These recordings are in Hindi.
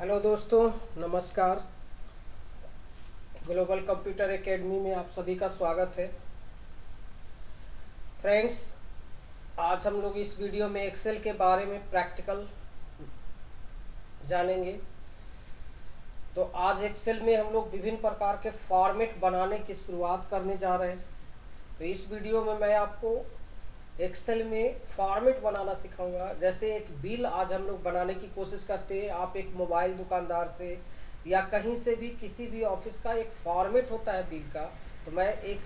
हेलो दोस्तों, नमस्कार। ग्लोबल कंप्यूटर एकेडमी में आप सभी का स्वागत है। फ्रेंड्स, आज हम लोग इस वीडियो में एक्सेल के बारे में प्रैक्टिकल जानेंगे। तो आज एक्सेल में हम लोग विभिन्न प्रकार के फॉर्मेट बनाने की शुरुआत करने जा रहे हैं। तो इस वीडियो में मैं आपको एक्सेल में फॉर्मेट बनाना सिखाऊंगा। जैसे एक बिल आज हम लोग बनाने की कोशिश करते हैं। आप एक मोबाइल दुकानदार से या कहीं से भी किसी भी ऑफिस का एक फॉर्मेट होता है बिल का। तो मैं एक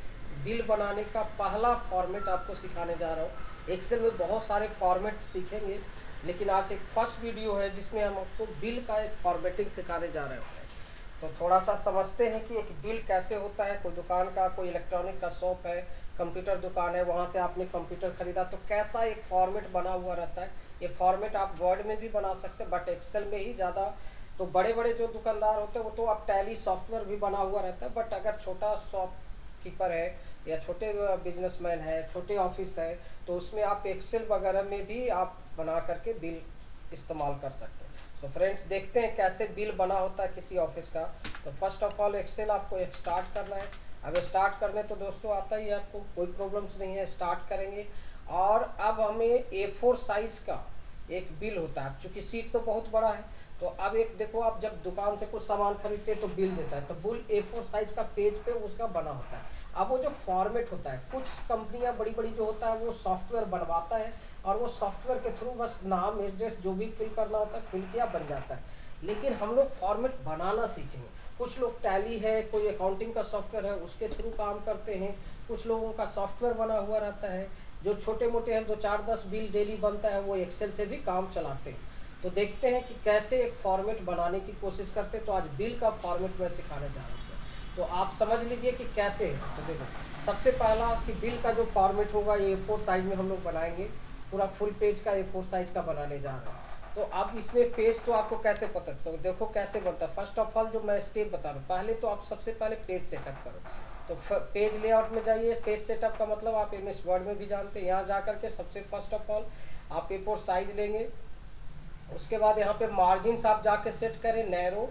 बिल बनाने का पहला फॉर्मेट आपको सिखाने जा रहा हूँ। एक्सेल में बहुत सारे फॉर्मेट सीखेंगे, लेकिन आज एक फर्स्ट वीडियो है जिसमें हम आपको बिल का एक फॉर्मेटिंग सिखाने जा रहे हैं। तो थोड़ा सा समझते हैं कि एक बिल कैसे होता है। कोई दुकान का, कोई इलेक्ट्रॉनिक का शॉप है, कंप्यूटर दुकान है, वहाँ से आपने कंप्यूटर खरीदा तो कैसा एक फॉर्मेट बना हुआ रहता है। ये फॉर्मेट आप वर्ड में भी बना सकते हैं, बट एक्सेल में ही ज़्यादा। तो बड़े बड़े जो दुकानदार होते हैं वो तो आप टैली सॉफ्टवेयर भी बना हुआ रहता है, बट अगर छोटा शॉपकीपर है या छोटे बिजनेसमैन है, छोटे ऑफिस है, तो उसमें आप एक्सेल वगैरह में भी आप बना करके बिल इस्तेमाल कर सकते हैं। सो फ्रेंड्स, देखते हैं कैसे बिल बना होता है किसी ऑफिस का। तो फर्स्ट ऑफ ऑल एक्सेल आपको एक स्टार्ट करना है। अब स्टार्ट करने तो दोस्तों आता ही है, आपको कोई प्रॉब्लम्स नहीं है। स्टार्ट करेंगे और अब हमें A4 साइज का एक बिल होता है। चूँकि सीट तो बहुत बड़ा है, तो अब एक देखो, आप जब दुकान से कुछ सामान खरीदते हैं तो बिल देता है, तो बिल A4 साइज का पेज पे उसका बना होता है। अब वो जो फॉर्मेट होता है, कुछ कंपनियां बड़ी बड़ी जो होता है वो सॉफ्टवेयर बनवाता है और वो सॉफ्टवेयर के थ्रू बस नाम एड्रेस जो भी फिल करना होता है फिल किया, बन जाता है। लेकिन हम लोग फॉर्मेट बनाना सीखेंगे। कुछ लोग टैली है, कोई अकाउंटिंग का सॉफ्टवेयर है उसके थ्रू काम करते हैं। कुछ लोगों का सॉफ्टवेयर बना हुआ रहता है। जो छोटे मोटे हैं, 2 4 10 बिल डेली बनता है, वो एक्सेल से भी काम चलाते हैं। तो देखते हैं कि कैसे एक फॉर्मेट बनाने की कोशिश करते हैं। तो आज बिल का फॉर्मेट मैं सिखाने जा रहा हूँ। तो आप समझ लीजिए कि कैसे है। तो देखो, सबसे पहला कि बिल का जो फॉर्मेट होगा ये A4 साइज में हम लोग बनाएंगे। पूरा फुल पेज का A4 साइज का बनाने जा रहे हैं। तो अब इसमें पेज तो आपको कैसे पता, तो देखो कैसे बनता है। फर्स्ट ऑफ ऑल जो मैं स्टेप बता रहा हूँ, पहले तो आप सबसे पहले पेज सेटअप करो। तो पेज लेआउट में जाइए। पेज सेटअप का मतलब आप MS वर्ड में भी जानते हैं। यहाँ जा करके सबसे फर्स्ट ऑफ ऑल आप A4 साइज लेंगे। उसके बाद यहाँ पे मार्जिन आप जाके सेट करें नैरो,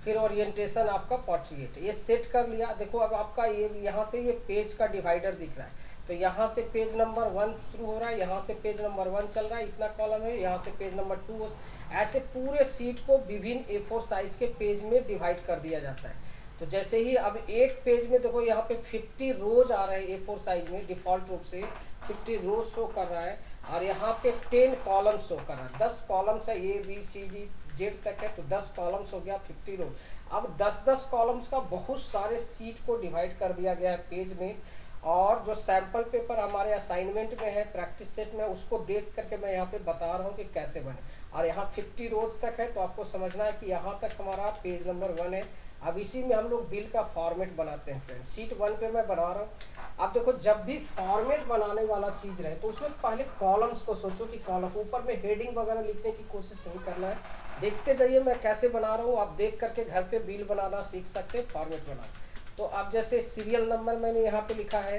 फिर ओरिएंटेशन आपका पोर्ट्रेट, ये सेट कर लिया। देखो अब आपका ये यहाँ से ये पेज का डिवाइडर दिख रहा है। तो यहाँ से पेज नंबर 1 शुरू हो रहा है, यहाँ से पेज नंबर 1 चल रहा है, इतना कॉलम है, यहाँ से पेज नंबर 2। ऐसे पूरे सीट को विभिन्न A4 साइज के पेज में डिवाइड कर दिया जाता है। तो जैसे ही अब एक पेज में देखो यहाँ पे 50 रोज आ रहा है A4 साइज में, डिफॉल्ट रूप से 50 रोज शो कर रहा है। और यहाँ पे 10 कॉलम शो कर रहा है। 10 कॉलम्स है, ABCD Z तक है, तो 10 कॉलम्स हो गया, 50 रो। अब 10-10 कॉलम्स का बहुत सारे सीट को डिवाइड कर दिया गया है पेज में। और जो सैम्पल पेपर हमारे असाइनमेंट में है, प्रैक्टिस सेट में, उसको देख करके मैं यहाँ पे बता रहा हूँ कि कैसे बने। और यहाँ 50 रोज तक है, तो आपको समझना है कि यहाँ तक हमारा पेज नंबर 1 है। अब इसी में हम लोग बिल का फॉर्मेट बनाते हैं फ्रेंड। सीट 1 पे मैं बना रहा हूँ। अब देखो, जब भी फॉर्मेट बनाने वाला चीज़ रहे तो उसमें पहले कॉलम्स को सोचो कि कॉलम, ऊपर में हेडिंग वगैरह लिखने की कोशिश नहीं करना है। देखते जाइए मैं कैसे बना रहा हूँ, आप देख करके घर पे बिल बनाना सीख सकते हैं, फॉर्मेट बनाना। तो अब जैसे सीरियल नंबर मैंने यहाँ पे लिखा है,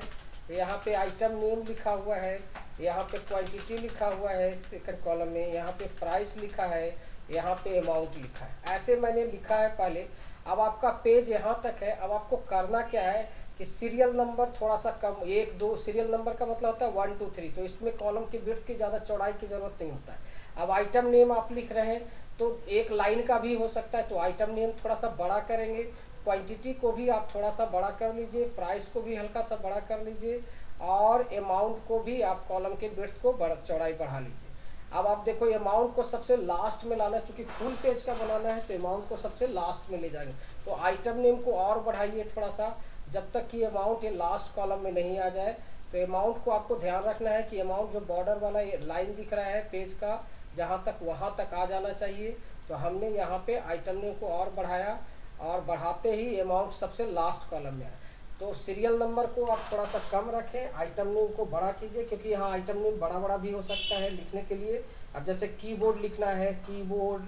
यहाँ पे आइटम नेम लिखा हुआ है, यहाँ पे क्वांटिटी लिखा हुआ है सेकंड कॉलम में, यहाँ पे प्राइस लिखा है, यहाँ पे अमाउंट लिखा है। ऐसे मैंने लिखा है पहले। अब आपका पेज यहाँ तक है। अब आपको करना क्या है कि सीरियल नंबर थोड़ा सा कम, 1 2 सीरियल नंबर का मतलब होता है 1 2 3, तो इसमें कॉलम की विड्थ की ज़्यादा चौड़ाई की ज़रूरत नहीं होता है। अब आइटम नेम आप लिख रहे हैं तो एक लाइन का भी हो सकता है, तो आइटम नेम थोड़ा सा बड़ा करेंगे। क्वांटिटी को भी आप थोड़ा सा बड़ा कर लीजिए, प्राइस को भी हल्का सा बड़ा कर लीजिए, और अमाउंट को भी आप कॉलम के विड्थ को चौड़ाई बढ़ा लीजिए। अब आप देखो, अमाउंट को सबसे लास्ट में लाना, चूँकि फुल पेज का बनाना है तो अमाउंट को सबसे लास्ट में ले जाएंगे। तो आइटम नेम को और बढ़ाइए थोड़ा सा, जब तक कि अमाउंट ये लास्ट कॉलम में नहीं आ जाए। तो अमाउंट को आपको ध्यान रखना है कि अमाउंट जो बॉर्डर वाला ये लाइन दिख रहा है पेज का, जहाँ तक वहाँ तक आ जाना चाहिए। तो हमने यहाँ पे आइटम नेम को और बढ़ाया, और बढ़ाते ही अमाउंट सबसे लास्ट कॉलम में आया। तो सीरियल नंबर को आप थोड़ा सा कम रखें, आइटम नेम को बड़ा कीजिए, क्योंकि यहाँ आइटम नेम बड़ा बड़ा भी हो सकता है लिखने के लिए। अब जैसे कीबोर्ड लिखना है, कीबोर्ड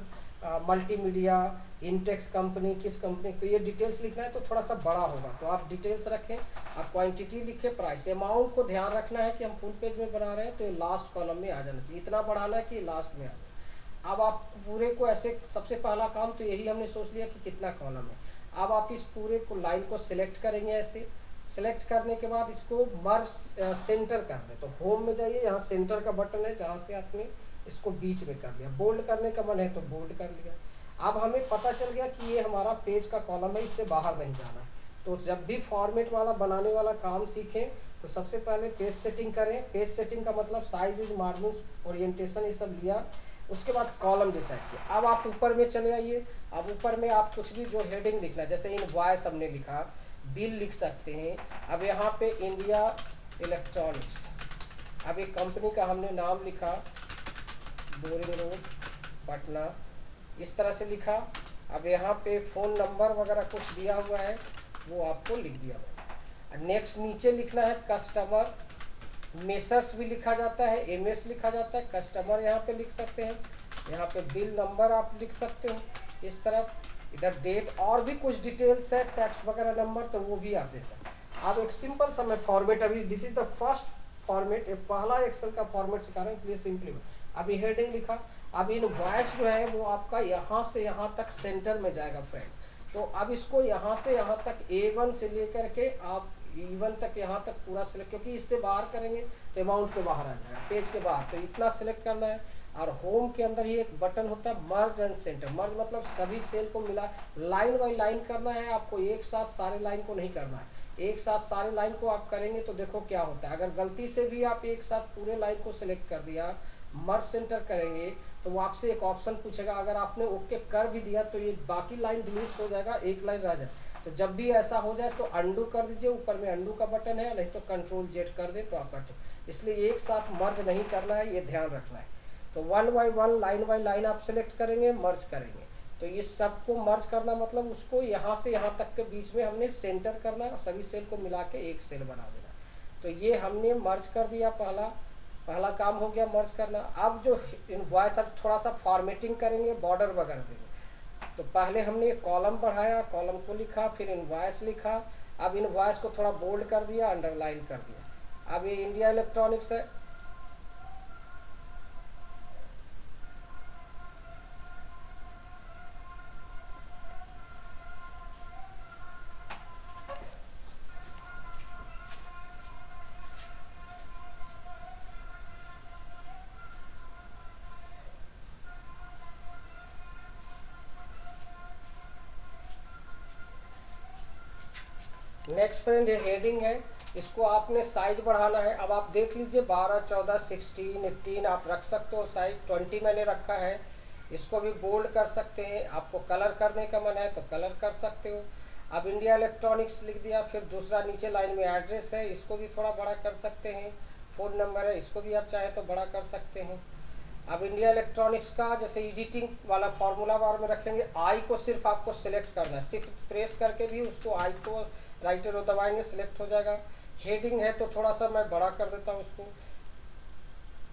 मल्टीमीडिया, इंटेक्स कंपनी, किस कंपनी, तो ये डिटेल्स लिखना है तो थोड़ा सा बड़ा होगा, तो आप डिटेल्स रखें। और क्वांटिटी लिखें, प्राइस। अमाउंट को ध्यान रखना है कि हम फुल पेज में बना रहे हैं तो ये लास्ट कॉलम में आ जाना चाहिए, इतना बढ़ाना है कि लास्ट में आ जाए। अब आप पूरे को ऐसे, सबसे पहला काम तो यही हमने सोच लिया कि कितना कॉलम है। अब आप इस पूरे को लाइन को सिलेक्ट करेंगे, ऐसे सिलेक्ट करने के बाद इसको मर्ज सेंटर कर दें। तो होम में जाइए, यहाँ सेंटर का बटन है जहाँ से आपने इसको बीच में कर लिया। बोल्ड करने का मन है तो बोल्ड कर लिया। अब हमें पता चल गया कि ये हमारा पेज का कॉलम है, इससे बाहर नहीं जाना है। तो जब भी फॉर्मेट वाला बनाने वाला काम सीखें तो सबसे पहले पेज सेटिंग करें। पेज सेटिंग का मतलब साइज यूज मार्जिन ओरिएंटेशन ये सब लिया, उसके बाद कॉलम डिसाइड किया। अब आप ऊपर में चले आइए। अब ऊपर में आप कुछ भी जो हेडिंग लिखना है, जैसे इनवॉइस हमने लिखा, बिल लिख सकते हैं। अब यहाँ पे इंडिया इलेक्ट्रॉनिक्स, अब एक कंपनी का हमने नाम लिखा, बोरिंग रोड पटना, इस तरह से लिखा। अब यहाँ पे फ़ोन नंबर वगैरह कुछ दिया हुआ है वो आपको लिख दिया मैंने। नेक्स्ट नीचे लिखना है कस्टमर, मेसर्स भी लिखा जाता है, एमएस लिखा जाता है, कस्टमर यहाँ पे लिख सकते हैं। यहाँ पे बिल नंबर आप लिख सकते हो इस तरफ। इधर डेट और भी कुछ डिटेल्स है, टैक्स वगैरह नंबर, तो वो भी आप दे सकते हैं। आप एक सिंपल सा मैं फॉर्मेट, अभी this is the first format, पहला एक्सेल का फॉर्मेट सिखा रहे हैं, प्लीज सिंपली। अभी हेडिंग लिखा। अब इनवॉइस जो है वो आपका यहाँ से यहाँ तक सेंटर में जाएगा फ्रेंड। तो अब इसको यहाँ से यहाँ तक A1 से लेकर के आप E1 तक यहाँ तक पूरा सिलेक्ट, क्योंकि इससे बाहर करेंगे तो अमाउंट के बाहर आ जाएगा, पेज के बाहर। तो इतना सिलेक्ट करना है। और होम के अंदर ही एक बटन होता है मर्ज एंड सेंटर। मर्ज मतलब सभी सेल को मिला, लाइन बाई लाइन करना है आपको, एक साथ सारे लाइन को नहीं करना है। एक साथ सारे लाइन को आप करेंगे तो देखो क्या होता है। अगर गलती से भी आप एक साथ पूरे लाइन को सिलेक्ट कर दिया, मर्ज सेंटर करेंगे, तो वो आपसे एक ऑप्शन पूछेगा। अगर आपने ओके कर भी दिया तो ये बाकी लाइन डिलीट हो जाएगा, एक लाइन रह जाए। तो जब भी ऐसा हो जाए तो अंडू कर दीजिए, ऊपर में अंडू का बटन है, नहीं तो कंट्रोल जेड कर दे तो आपका। इसलिए एक साथ मर्ज नहीं करना है, ये ध्यान रखना है। तो one by one, line by line आप सिलेक्ट करेंगे, मर्ज करेंगे। तो ये सबको मर्ज करना मतलब उसको यहाँ से यहाँ तक के बीच में हमने सेंटर करना, सभी सेल को मिला के एक सेल बना देना। तो ये हमने मर्ज कर दिया, पहला काम हो गया मर्ज करना। अब जो इनवॉइस, अब थोड़ा सा फॉर्मेटिंग करेंगे, बॉर्डर वगैरह देंगे। तो पहले हमने कॉलम बढ़ाया, कॉलम को लिखा, फिर इनवॉइस लिखा। अब इनवॉइस को थोड़ा बोल्ड कर दिया, अंडरलाइन कर दिया। अब ये इंडिया इलेक्ट्रॉनिक्स है। नेक्स्ट फ्रेंड, ये हेडिंग है, इसको आपने साइज बढ़ाना है। अब आप देख लीजिए 12, 14, 16, 18 आप रख सकते हो। साइज 20 मैंने रखा है। इसको भी बोल्ड कर सकते हैं। आपको कलर करने का मन है तो कलर कर सकते हो। अब इंडिया इलेक्ट्रॉनिक्स लिख दिया। फिर दूसरा नीचे लाइन में एड्रेस है, इसको भी थोड़ा बड़ा कर सकते हैं। फ़ोन नंबर है, इसको भी आप चाहे तो बड़ा कर सकते हैं। अब इंडिया इलेक्ट्रॉनिक्स का जैसे एडिटिंग वाला फार्मूला बार में रखेंगे, आई को सिर्फ आपको सिलेक्ट करना है, शिफ्ट प्रेस करके भी उसको आई को राइट एरो दबाएंगे, सिलेक्ट हो जाएगा। हेडिंग है तो थोड़ा सा मैं बड़ा कर देता हूँ उसको।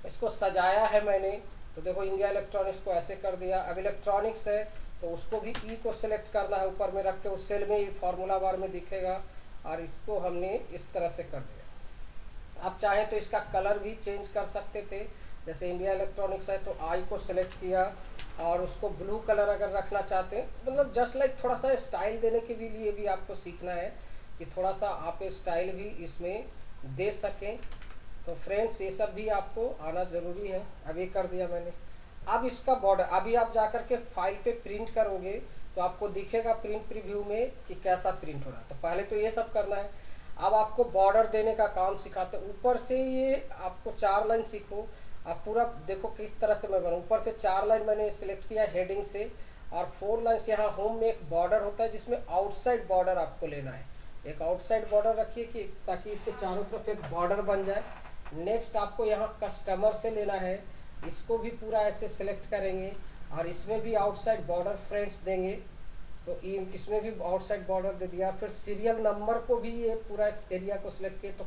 इसको सजाया है मैंने, तो देखो इंडिया इलेक्ट्रॉनिक्स को ऐसे कर दिया। अब इलेक्ट्रॉनिक्स है तो उसको भी ई को सिलेक्ट करना है, ऊपर में रख के उस सेल में ही फार्मूला बार में दिखेगा। और इसको हमने इस तरह से कर दिया। आप चाहे तो इसका कलर भी चेंज कर सकते थे। जैसे इंडिया इलेक्ट्रॉनिक्स है तो आई को सिलेक्ट किया और उसको ब्लू कलर अगर रखना चाहते हैं, मतलब जस्ट लाइक थोड़ा सा स्टाइल देने के भी लिए भी आपको सीखना है कि थोड़ा सा आप स्टाइल भी इसमें दे सकें। तो फ्रेंड्स ये सब भी आपको आना ज़रूरी है। अभी कर दिया मैंने। अब इसका बॉर्डर, अभी आप जाकर के फाइल पे प्रिंट करोगे तो आपको दिखेगा प्रिंट प्रीव्यू में कि कैसा प्रिंट हो रहा है। तो पहले तो ये सब करना है। अब आपको बॉर्डर देने का काम सिखाते हैं। ऊपर से ये आपको 4 लाइन सीखो। आप पूरा देखो किस तरह से मैं बनाऊँ। ऊपर से 4 लाइन मैंने सिलेक्ट किया हेडिंग से, और 4 लाइन से यहाँ होम में एक बॉर्डर होता है जिसमें आउटसाइड बॉर्डर आपको लेना है। एक आउटसाइड बॉर्डर रखिए कि ताकि इसके चारों तरफ एक बॉर्डर बन जाए। नेक्स्ट आपको यहाँ कस्टमर से लेना है, इसको भी पूरा ऐसे सिलेक्ट करेंगे और इसमें भी आउटसाइड बॉर्डर फ्रेंड्स देंगे। तो इसमें भी आउटसाइड बॉर्डर दे दिया। फिर सीरियल नंबर को भी ये पूरा एरिया को सिलेक्ट किए, तो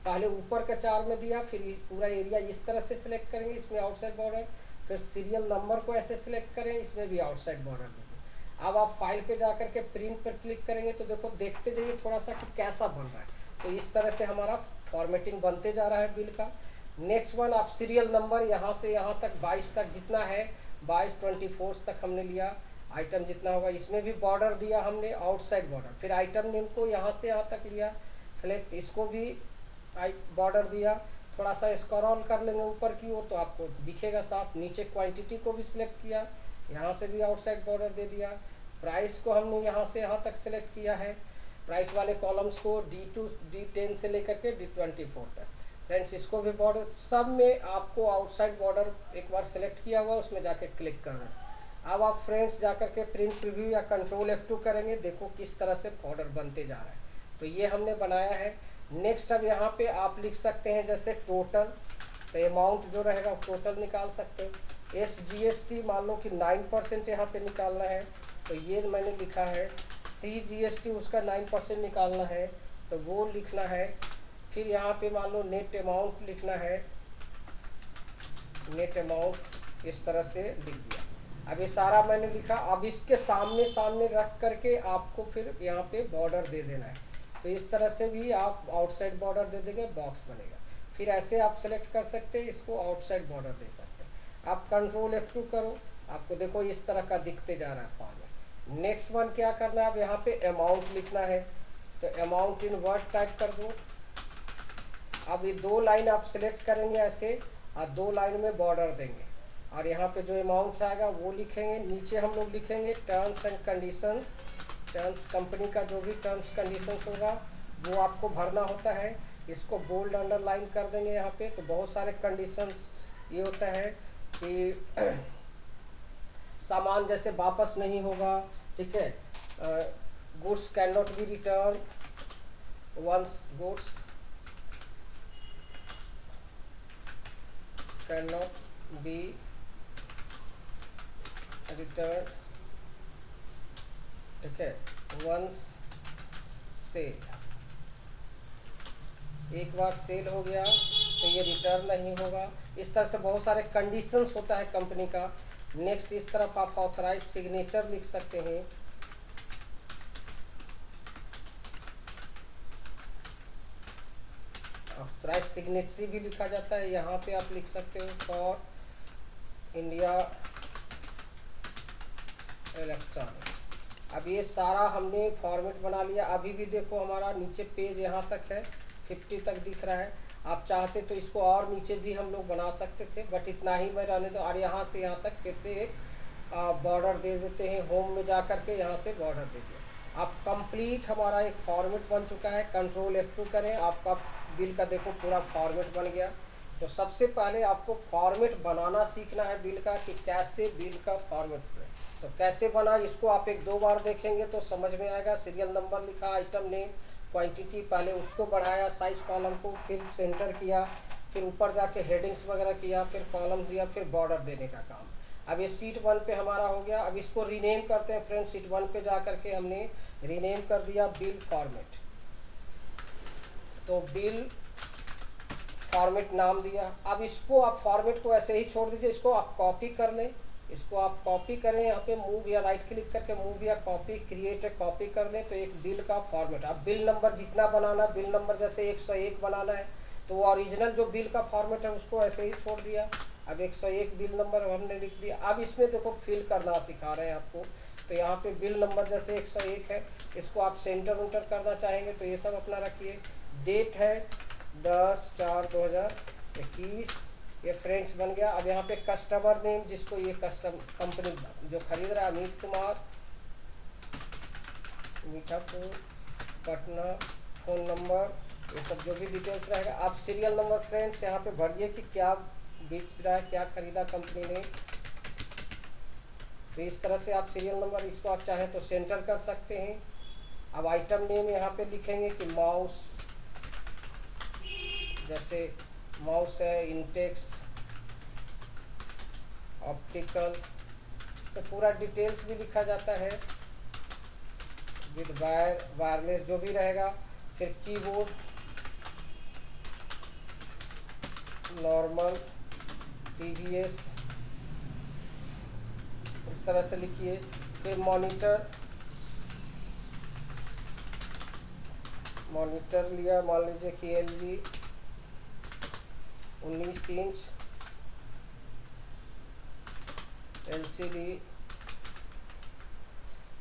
पहले ऊपर का 4 में दिया, फिर पूरा एरिया इस तरह से सिलेक्ट करेंगे, इसमें आउटसाइड बॉर्डर। फिर सीरियल नंबर को ऐसे सिलेक्ट करें, इसमें भी आउटसाइड बॉर्डर देंगे। अब आप फाइल पे जाकर के प्रिंट पर क्लिक करेंगे तो देखो देखते जाइए थोड़ा सा कि कैसा बन रहा है। तो इस तरह से हमारा फॉर्मेटिंग बनते जा रहा है बिल का। नेक्स्ट वन, आप सीरियल नंबर यहाँ से यहाँ तक 22 तक जितना है 22/24 तक हमने लिया, आइटम जितना होगा। इसमें भी बॉर्डर दिया हमने, आउटसाइड बॉर्डर। फिर आइटम नेम को यहाँ से यहाँ तक लिया सेलेक्ट, इसको भी बॉर्डर दिया। थोड़ा सा स्क्रॉल कर लेंगे ऊपर की ओर तो आपको दिखेगा साफ। नीचे क्वांटिटी को भी सिलेक्ट किया, यहाँ से भी आउटसाइड बॉर्डर दे दिया। प्राइस को हमने यहाँ से यहाँ तक सिलेक्ट किया है, प्राइस वाले कॉलम्स को D2 D10 से लेकर के D24 तक। फ्रेंड्स इसको भी बॉर्डर, सब में आपको आउटसाइड बॉर्डर एक बार सेलेक्ट किया हुआ उसमें जाके क्लिक कर दें। अब आप फ्रेंड्स जाकर के प्रिंट प्रीव्यू या कंट्रोल F2 करेंगे, देखो किस तरह से बॉर्डर बनते जा रहा है। तो ये हमने बनाया है। नेक्स्ट अब यहाँ पे आप लिख सकते हैं जैसे टोटल, तो अमाउंट जो रहेगा टोटल निकाल सकते हो। SGST मान लो कि 9% यहाँ पे निकालना है, तो ये मैंने लिखा है। CGST उसका 9% निकालना है, तो वो लिखना है। फिर यहाँ पे मान लो नेट अमाउंट लिखना है, नेट अमाउंट इस तरह से लिख दिया। अब ये सारा मैंने लिखा। अब इसके सामने सामने रख करके आपको फिर यहाँ पे बॉर्डर दे देना है। तो इस तरह से भी आप आउटसाइड बॉर्डर दे देंगे, बॉक्स बनेगा। फिर ऐसे आप सेलेक्ट कर सकते हैं, इसको आउटसाइड बॉर्डर दे सकते हैं। आप कंट्रोल F2 करो, आपको देखो इस तरह का दिखते जा रहा है फॉर्मेट। नेक्स्ट वन क्या करना है, अब यहाँ पे अमाउंट लिखना है, तो अमाउंट इन वर्ड टाइप कर दो। अब ये 2 लाइन आप सेलेक्ट करेंगे ऐसे, और 2 लाइन में बॉर्डर देंगे, और यहाँ पे जो अमाउंट्स आएगा वो लिखेंगे। नीचे हम लोग लिखेंगे terms and conditions, terms company का जो भी टर्म्स कंडीशंस होगा वो आपको भरना होता है। इसको बोल्ड अंडरलाइन कर देंगे यहाँ पे। तो बहुत सारे कंडीशंस ये होता है कि सामान जैसे वापस नहीं होगा, ठीक है। Goods can not be return once goods can not be return, ठीक है, वंस सेल। एक बार सेल हो गया तो ये रिटर्न नहीं होगा। इस तरह से बहुत सारे कंडीशंस होता है कंपनी का। नेक्स्ट इस तरफ आप ऑथराइज सिग्नेचर लिख सकते हैं। ऑथराइज सिग्नेचर भी लिखा जाता है, यहाँ पे आप लिख सकते हो फॉर इंडिया इलेक्ट्रॉनिक्स। अब ये सारा हमने फॉर्मेट बना लिया। अभी भी देखो हमारा नीचे पेज यहाँ तक है, 50 तक दिख रहा है। आप चाहते तो इसको और नीचे भी हम लोग बना सकते थे, बट इतना ही मैं रहने दो। और यहाँ से यहाँ तक फिर से एक बॉर्डर दे देते हैं। होम में जा कर के यहाँ से बॉर्डर दे दिया। अब कंप्लीट हमारा एक फॉर्मेट बन चुका है। कंट्रोल F2 करें, आपका बिल का देखो पूरा फॉर्मेट बन गया। तो सबसे पहले आपको फॉर्मेट बनाना सीखना है बिल का, कि कैसे बिल का फॉर्मेट बने। तो कैसे बना इसको आप 1-2 बार देखेंगे तो समझ में आएगा। सीरियल नंबर लिखा, आइटम नेम, क्वांटिटी, पहले उसको बढ़ाया साइज कॉलम को, फिर सेंटर किया, फिर ऊपर जाके हेडिंग्स वगैरह किया, फिर कॉलम दिया, फिर बॉर्डर देने का काम। अब ये शीट 1 पे हमारा हो गया। अब इसको रीनेम करते हैं फ्रेंड्स। शीट 1 पे जा करके हमने रीनेम कर दिया बिल फॉर्मेट। तो बिल फॉर्मेट नाम दिया। अब इसको आप फॉर्मेट को ऐसे ही छोड़ दीजिए, इसको आप कॉपी कर लें। इसको आप कॉपी करें, यहाँ पे मूव या राइट क्लिक करके मूव या कॉपी, क्रिएट कॉपी कर लें। तो एक बिल का फॉर्मेट, अब बिल नंबर जितना बनाना, बिल नंबर जैसे 101 बनाना है तो वो ओरिजिनल जो बिल का फॉर्मेट है उसको ऐसे ही छोड़ दिया। अब 101 बिल नंबर हमने लिख दिया। अब इसमें देखो फिल करना सिखा रहे हैं आपको। तो यहाँ पे बिल नंबर जैसे 101 है, इसको आप सेंटर उंटर करना चाहेंगे तो ये सब अपना रखिए। डेट है 10/4/2021, ये फ्रेंड्स बन गया। अब यहाँ पे कस्टमर नेम, जिसको ये कस्टम कंपनी जो खरीद रहा है, अमित कुमार, मीठापुर, पटना, फ़ोन नंबर, ये सब जो भी डिटेल्स रहेगा। आप सीरियल नंबर फ्रेंड्स यहाँ पे भरिए कि क्या बेच रहा है, क्या खरीदा कंपनी ने। तो इस तरह से आप सीरियल नंबर, इसको आप चाहें तो सेंटर कर सकते हैं। अब आइटम नेम यहाँ पे लिखेंगे कि माउस, जैसे माउस है, इंटेक्स, ऑप्टिकल, तो पूरा डिटेल्स भी लिखा जाता है विद वायर, वायरलेस जो भी रहेगा। फिर कीबोर्ड नॉर्मल, TVS, इस तरह से लिखिए। फिर मॉनिटर, मॉनिटर लिया, मान लीजिए कि LG 19 इंच, LCD,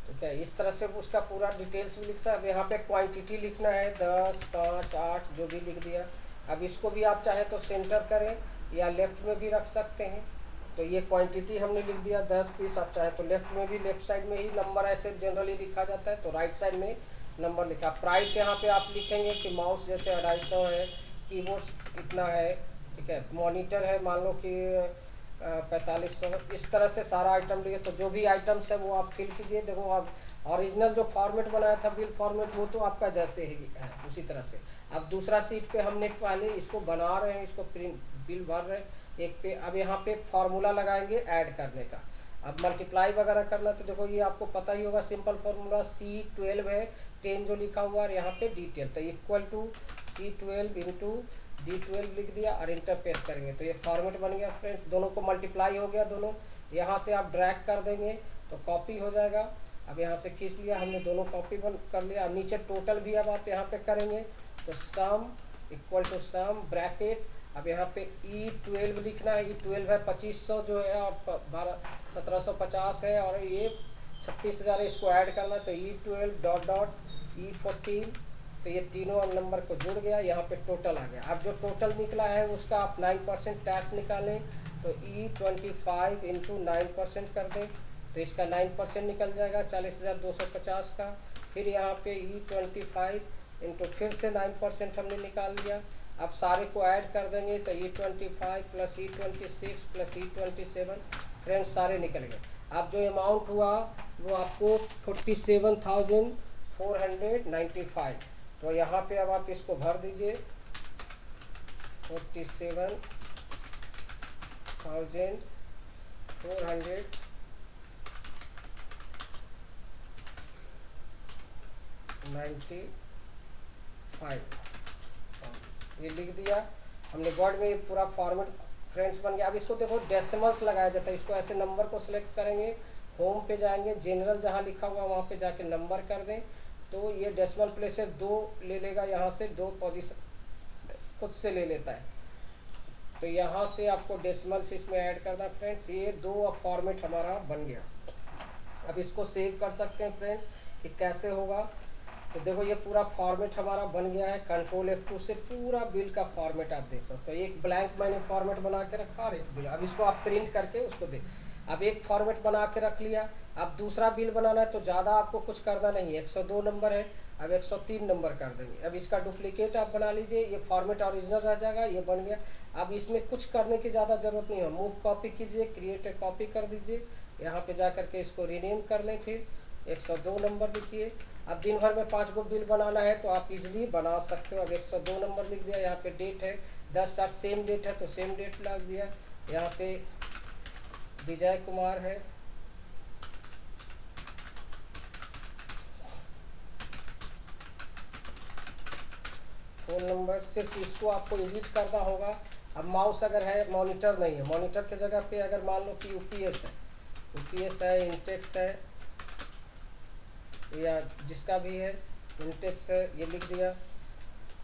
ठीक है। इस तरह से उसका पूरा डिटेल्स भी लिखता है। अब यहाँ पे क्वांटिटी लिखना है 10, 5, 8 जो भी लिख दिया। अब इसको भी आप चाहे तो सेंटर करें या लेफ्ट में भी रख सकते हैं। तो ये क्वांटिटी हमने लिख दिया 10 पीस। आप चाहे तो लेफ्ट में भी, लेफ्ट साइड में ही नंबर ऐसे जनरली लिखा जाता है, तो राइट साइड में नंबर लिखा। प्राइस यहाँ पे आप लिखेंगे कि माउस जैसे 250 है, कीबोर्ड्स इतना है, ठीक है। मॉनिटर है मान लो कि 4500, इस तरह से सारा आइटम लिए। तो जो भी आइटम्स है वो आप फिल कीजिए। देखो आप ओरिजिनल जो फॉर्मेट बनाया था बिल फॉर्मेट, वो तो आपका जैसे ही है उसी तरह से। अब दूसरा सीट पे हमने पहले इसको बना रहे हैं, इसको प्रिंट बिल भर रहे हैं एक पे। अब यहाँ पे फार्मूला लगाएंगे ऐड करने का। अब मल्टीप्लाई वगैरह करना, तो देखो ये आपको पता ही होगा सिंपल फार्मूला। C12 है 10 जो लिखा हुआ है यहाँ पे डिटेल, तो equal to C12 into D12 लिख दिया और इंटर पेश करेंगे तो ये फॉर्मेट बन गया फ्रेंड्स। दोनों को मल्टीप्लाई हो गया दोनों। यहाँ से आप ड्रैग कर देंगे तो कॉपी हो जाएगा। अब यहाँ से खींच लिया हमने, दोनों कॉपी कर लिया। अब नीचे टोटल भी अब आप यहाँ पे करेंगे तो sum equal to sum bracket. अब यहाँ पे E12 लिखना है। E12 है 2500 जो है और 1750 है और ये 36,000 है, इसको ऐड करना है। तो E12 डॉट डॉट E14, तो ये तीनों नंबर को जुड़ गया, यहाँ पे टोटल आ गया। अब जो टोटल निकला है उसका आप 9% टैक्स निकालें, तो E25 इंटू 9% कर दें तो इसका 9% निकल जाएगा 40,250 का। फिर यहाँ पे E25 इंटू फिर से 9% हमने निकाल लिया। अब सारे को ऐड कर देंगे तो E25 plus E26 plus E27 friends सारे निकल गए। अब जो अमाउंट हुआ वो आपको 47,495। तो यहाँ पे अब आप इसको भर दीजिए 47,495 ये लिख दिया हमने। वर्ड में ये पूरा फॉर्मेट फ्रेंड्स बन गया। अब इसको देखो डेसिमल्स लगाया जाता है। इसको ऐसे नंबर को सिलेक्ट करेंगे, होम पे जाएंगे, जनरल जहाँ लिखा हुआ वहाँ पे जाके नंबर कर दें तो ये डेसिमल प्लेसेस 2 ले लेगा। यहाँ से 2 पोजीशन खुद से ले लेता है। तो यहाँ से आपको डेसिमल्स इसमें ऐड करना फ्रेंड्स। ये 2 फॉर्मेट हमारा बन गया। अब इसको सेव कर सकते हैं फ्रेंड्स कि कैसे होगा। तो देखो ये पूरा फॉर्मेट हमारा बन गया है। कंट्रोल F2 से पूरा बिल का फॉर्मेट आप देख सकते हो। एक ब्लैंक मैंने फॉर्मेट बना के रखा और एक बिल। अब इसको आप प्रिंट करके उसको दे। अब एक फॉर्मेट बना के रख लिया। अब दूसरा बिल बनाना है तो ज़्यादा आपको कुछ करना नहीं है। 102 नंबर है, अब 103 नंबर कर देंगे। अब इसका डुप्लीकेट आप बना लीजिए, ये फॉर्मेट ओरिजिनल रह जाएगा, ये बन गया। अब इसमें कुछ करने की ज़्यादा ज़रूरत नहीं है। मूव कॉपी कीजिए, क्रिएट ए कॉपी कर दीजिए, यहाँ पे जा करके इसको रीनेम कर लें, फिर 102 नंबर लिखिए। अब दिन भर में 5 गो बिल बनाना है तो आप इजीली बना सकते हो। अब 102 नंबर लिख दिया, यहाँ पे डेट है 10/7 सेम डेट है तो सेम डेट लग दिया। यहाँ पे विजय कुमार है, फ़ोन नंबर। सिर्फ इसको आपको एडिट करना होगा। अब माउस अगर है, मॉनिटर नहीं है, मॉनिटर के जगह पे अगर मान लो कि यूपीएस है, इंटेक्स है या जिसका भी है इंटेक्स है, ये लिख दिया।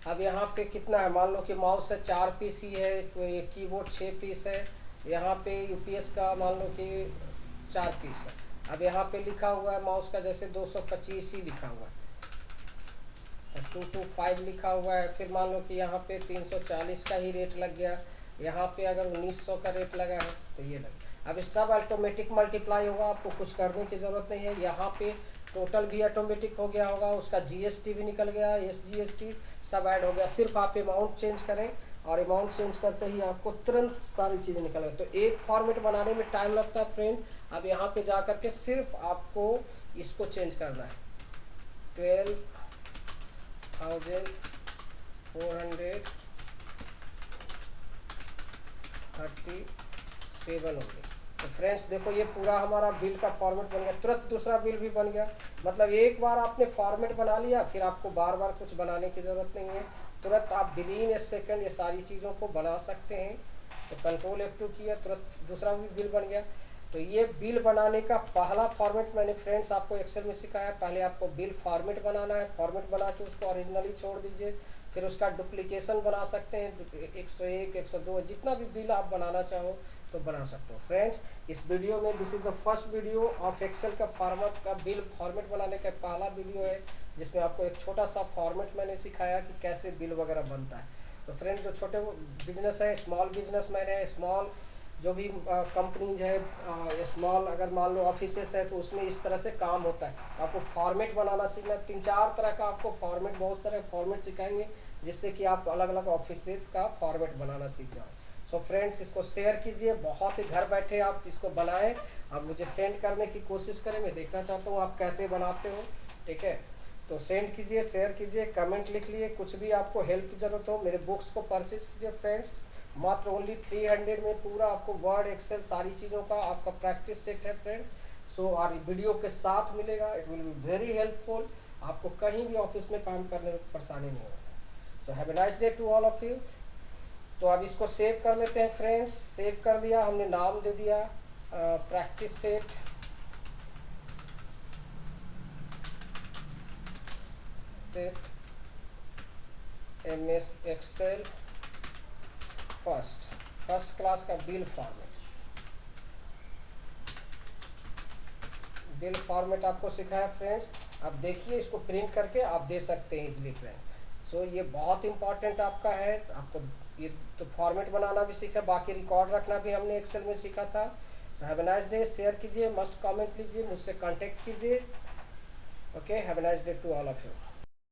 अब यहाँ पे कितना है, मान लो कि माउस है 4 पीस ही है, कोई कीबोर्ड 6 पीस है, यहाँ पे यूपीएस का मान लो कि 4 पीस है। अब यहाँ पे लिखा हुआ है माउस का जैसे 225 ही लिखा हुआ है, 225 लिखा हुआ है। फिर मान लो कि यहाँ पे 340 का ही रेट लग गया, यहाँ पे अगर 1900 का रेट लगा है तो ये लग। अब इस सब ऑटोमेटिक मल्टीप्लाई होगा, आपको कुछ करने की ज़रूरत नहीं है। यहाँ पे टोटल भी ऑटोमेटिक हो गया होगा, उसका जीएसटी भी निकल गया, एसजीएसटी सब ऐड हो गया। सिर्फ आप अमाउंट चेंज करें और अमाउंट चेंज करते ही आपको तुरंत सारी चीज़ें निकल गई। तो एक फॉर्मेट बनाने में टाइम लगता है फ्रेंड। अब यहाँ पे जा करके सिर्फ आपको इसको चेंज करना है 12,437 होंगे। तो फ्रेंड्स देखो ये पूरा हमारा बिल का फॉर्मेट बन गया, तुरंत दूसरा बिल भी बन गया। मतलब एक बार आपने फॉर्मेट बना लिया, फिर आपको बार बार कुछ बनाने की ज़रूरत नहीं है। तुरंत आप विदिन ए सेकेंड ये सारी चीज़ों को बना सकते हैं। तो कंट्रोल F2 किया, तुरंत दूसरा भी बिल बन गया। तो ये बिल बनाने का पहला फॉर्मेट मैंने फ्रेंड्स आपको एक्सेल में सिखाया। पहले आपको बिल फॉर्मेट बनाना है, फॉर्मेट बना के उसको ओरिजिनली छोड़ दीजिए। फिर उसका डुप्लीकेशन बना सकते हैं, 101, 102 जितना भी बिल आप बनाना चाहो तो बना सकते हो। फ्रेंड्स, इस वीडियो में this is the first video of excel का फॉर्मेट का बिल फॉर्मेट बनाने का पहला वीडियो है, जिसमें आपको एक छोटा सा फॉर्मेट मैंने सिखाया कि कैसे बिल वगैरह बनता है। तो फ्रेंड्स, जो छोटे बिजनेस है, स्मॉल बिजनेसमैन है, स्मॉल जो भी कंपनीज है, स्मॉल अगर मान लो ऑफिसेस है, तो उसमें इस तरह से काम होता है। तो आपको फॉर्मेट बनाना सीखना, 3-4 तरह का आपको फॉर्मेट, बहुत सारे फॉर्मेट सिखाएंगे, जिससे कि आप अलग अलग ऑफिसेस का फॉर्मेट बनाना सीख जाओ। सो फ्रेंड्स, इसको शेयर कीजिए, बहुत ही घर बैठे आप इसको बनाएं। आप मुझे सेंड करने की कोशिश करें, मैं देखना चाहता हूँ आप कैसे बनाते हो। ठीक है, तो सेंड कीजिए, शेयर कीजिए, कमेंट लिख लिए, कुछ भी आपको हेल्प की ज़रूरत हो मेरे बुक्स को परचेज कीजिए। फ्रेंड्स, मात्र ओनली 300 में पूरा आपको वर्ड, एक्सेल, सारी चीज़ों का आपका प्रैक्टिस सेट है फ्रेंड्स। सो और वीडियो के साथ मिलेगा, it will be very helpful. आपको कहीं भी ऑफिस में काम करने में परेशानी नहीं होगा। So have a nice day to all of you. तो अब इसको सेव कर लेते हैं फ्रेंड्स। सेव कर लिया हमने, नाम दे दिया practice set. MS excel first class का बिल फॉर्मेट आपको सिखाया फ्रेंड्स। आप देखिए, इसको प्रिंट करके आप दे सकते हैं इजीली फ्रेंड्स। सो ये बहुत इंपॉर्टेंट आपका है। आपको ये तो फॉर्मेट बनाना भी सीखा, बाकी रिकॉर्ड रखना भी हमने एक्सेल में सीखा था। So have a nice day. Share कीजिए, मस्ट कमेंट लीजिए, मुझसे कांटेक्ट कीजिए। Okay, have a nice day to all of you.